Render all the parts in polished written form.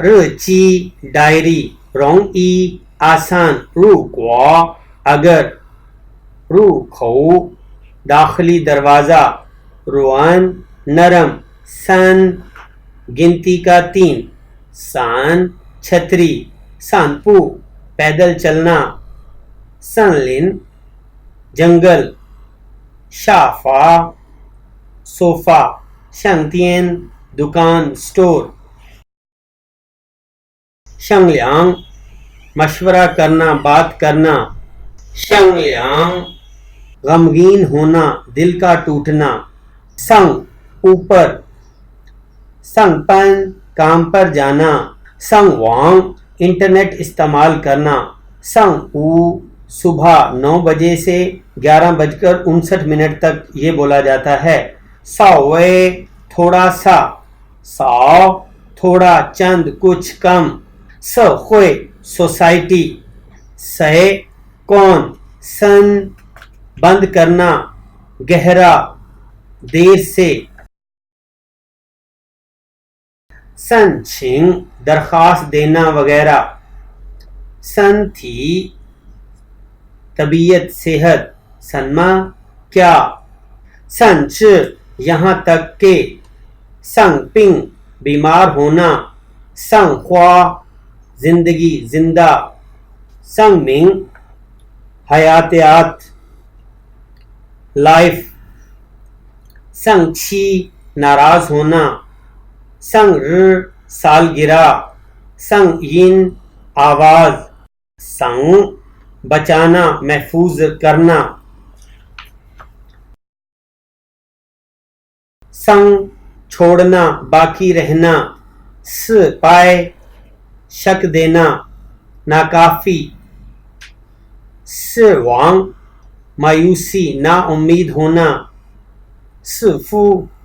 日记 diary 容易 آسان 如果 اگر 入口 داخلی دروازہ روان نرم 3 گنتی کا 3 سان چھتری 散步 پیدل چلنا 森林 جنگل 沙发 صوفہ 商店 دکان سٹور 商量 مشورہ کرنا بات کرنا 商量 غمگین ہونا دل کا ٹوٹنا 上 اوپر 上班 کام پر جانا 上网 انٹرنیٹ استعمال کرنا 上午 صبح 9 بجے سے 11:59 تک یہ بولا جاتا ہے 稍微 تھوڑا سا 少 تھوڑا چند کچھ کم 社会 سوسائٹی 谁 کون 深 بند کرنا گہرا دیر سے 申请 درخواست دینا وغیرہ 身体 طبیعت صحت 什么 کیا 甚至 یہاں تک کہ 生病 بیمار ہونا 生活 زندگی زندہ 生命 حیاتیات لائف 生气 ناراض ہونا 生日 سالگرہ 声音 آواز 省 بچانا محفوظ کرنا 生 چھوڑنا باقی رہنا 四 پائے شک دینا ناکافی 失望 مایوسی نا امید ہونا 师傅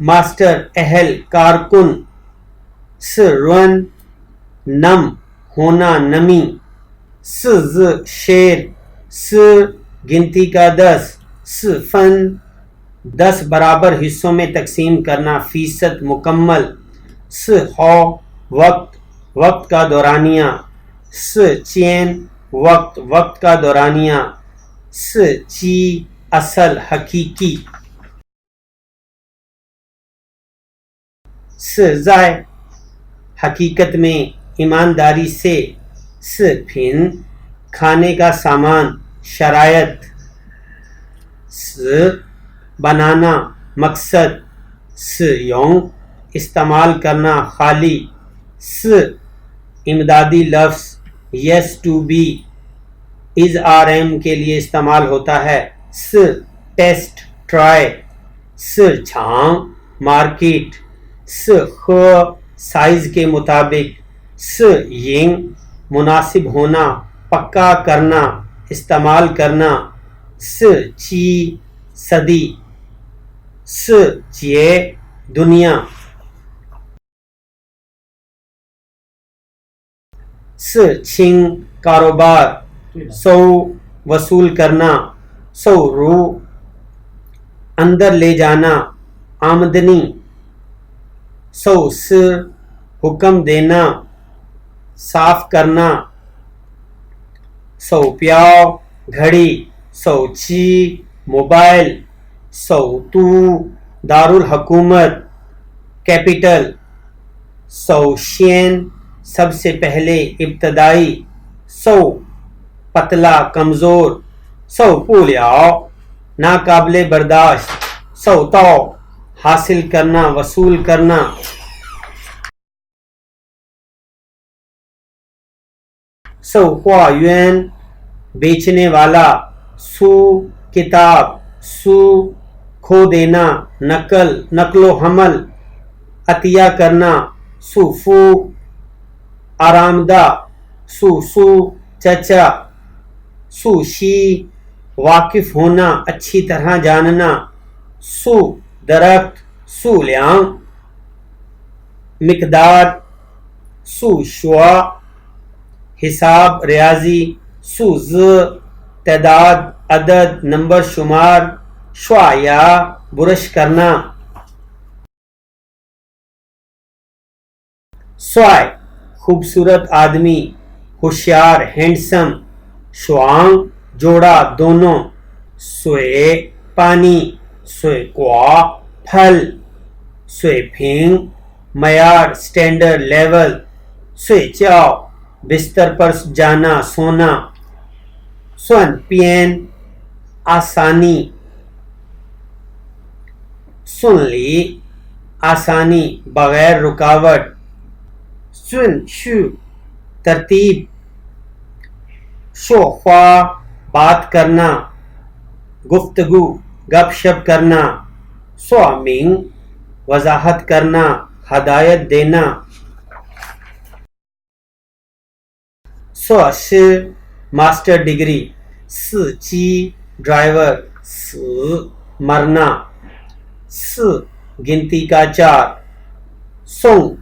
ماسٹر اہل کارکن 湿润 نم ہونا نمی 四字 شیر 10 گنتی کا 10 4 فن 10 برابر حصوں میں تقسیم کرنا فیصد مکمل 4 ہو وقت وقت کا دورانیہ 4 چین وقت وقت کا دورانیہ 4 چی اصل حقیقی 4 زائے حقیقت میں ایمانداری سے 4 پھن کھانے کا سامان شرائط 4 بنانا مقصد 4 یوں استعمال کرنا خالی 4 امدادی لفظ yes to be is are am کے لیے استعمال ہوتا ہے 4 ٹیسٹ ٹرائی 4 چھان مارکیٹ 4 خ سائز کے مطابق 4 ینگ مناسب ہونا پکا کرنا استعمال کرنا 4 چی صدی 4 چیے دنیا 4 چھنگ کاروبار 100 وصول کرنا 100 رو اندر لے جانا آمدنی 100 سر حکم دینا صاف کرنا 100 پیاؤ گھڑی 100 چی موبائل 100 تو دارالحکومت کیپٹل 100 شین سب سے پہلے ابتدائی 100 پتلا کمزور 100 پولیاؤ ناقابل برداشت 100 تو حاصل کرنا وصول کرنا 100 ہوا یوان بیچنے والا 100 کتاب 100 کھو دینا نقل و حمل عطیہ کرنا 100 فو آرام دہ 100 چچا 100 شی واقف ہونا اچھی طرح جاننا 100 درخت 100 لیانگ مقدار 100 شوا حساب ریاضی 100 ز تعداد عدد نمبر شمار شوا یا برش کرنا 100 خوبصورت آدمی، ہوشیار ہینڈسم، شوانگ جوڑا دونوں، سوئے پانی، سوئے کوا پھل، سوئے پھینگ معیار سٹینڈرڈ لیول، سوئے چاؤ بستر پر جانا سونا، سون پین آسانی، سن لی آسانی بغیر رکاوٹ، سن شو ترتیب، شو خوا بات کرنا، گفتگو گپ شپ کرنا، سوامنگ وضاحت کرنا، ہدایت دینا، سوش ماسٹر ڈگری، سچی ڈرائیور، س مرنا، س گنتی کا چار، سونگ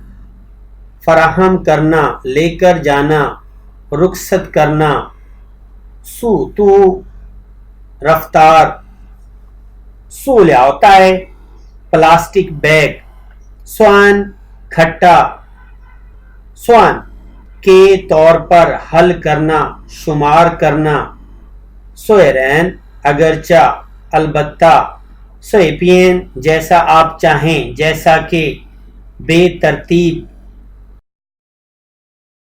فراہم کرنا لے کر جانا رخصت کرنا، سو تو رفتار، سو لیاؤتائے پلاسٹک بیگ، سوان کھٹا، سوان کے طور پر حل کرنا شمار کرنا، سوئرین اگرچہ البتہ، سوئپین جیسا آپ چاہیں جیسا کہ، بے ترتیب